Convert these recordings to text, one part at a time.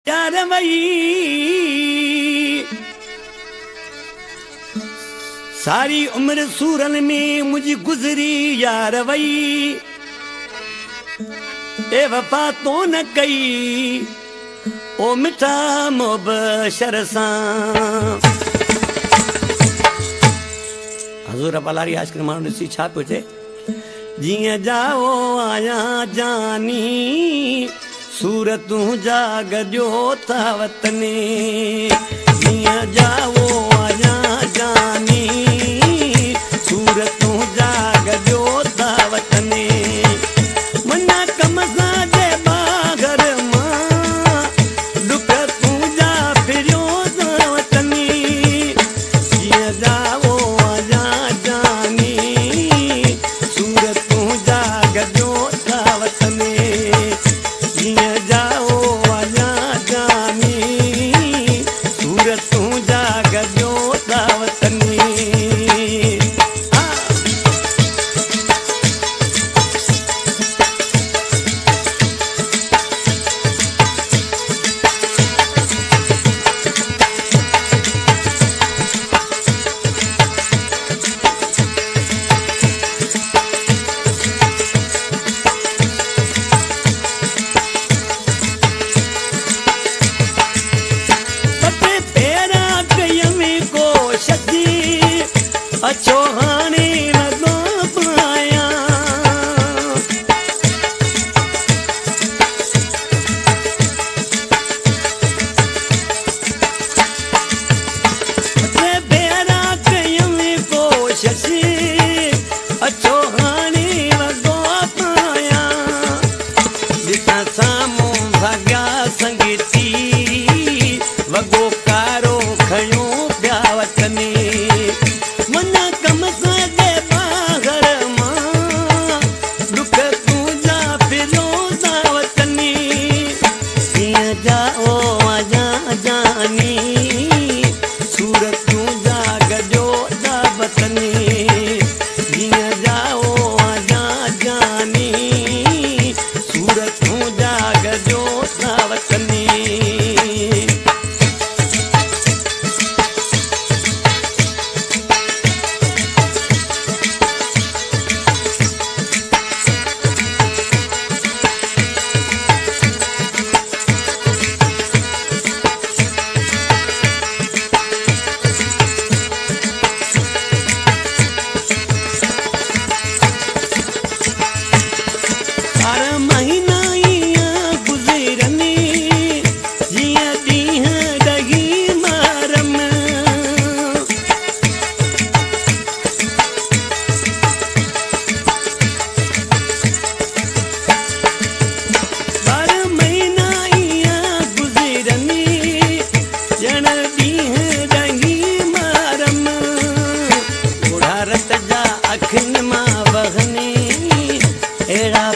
यार वही सारी उम्र सूरन में मुझी गुजरी यार वही ए वफा तो न कई ओ मिठा मुबशर सा हजूर पलारी आजकल माण्हू ॾिसी छा पियो चए जीअं जाओ आया जानी सूरतूं जाग ॾियो था वतने जीअं जाओ आया जानी सूरतूं जाग ॾियो था वतने मना कम सां जे बागर मां दुख तूं जा फिरियो था वतनी जीअं जाओ आया जानी सूरतूं जाग ॾियो था वतने जीअं जाओ आया जानी सूरतूं जाग ॾियो था वतनी अचो हाणे लॻो पाया भेरा कयूं कोशिश अचो हाणे लॻो पाया ॾिसां साम्हूं भाॻा संगीती वॻो कारो खयो पिया वतनी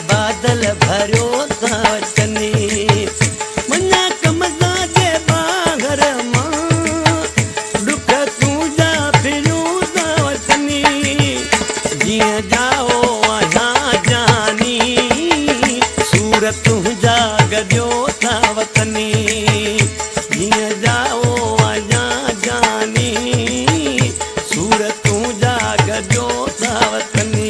बादल भरियो था वतनी मना कम सां जे बागर मां दुख तूं जा फिरियो था वतनी जीअं जाओ आया जानी सूरतूं जाग ॾियो था वतनी जीअं जाओ आया जानी सूरतूं जाग ॾियो था वतनी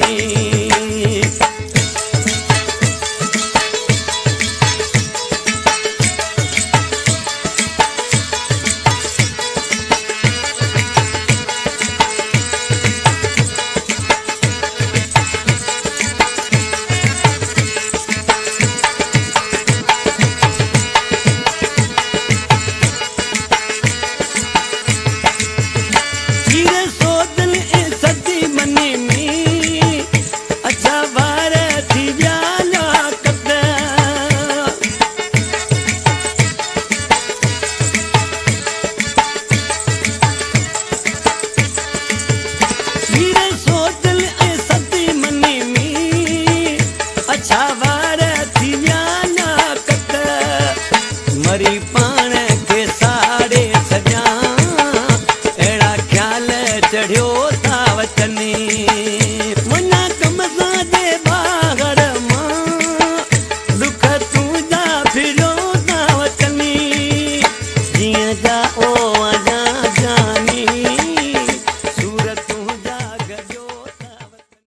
मरी पाण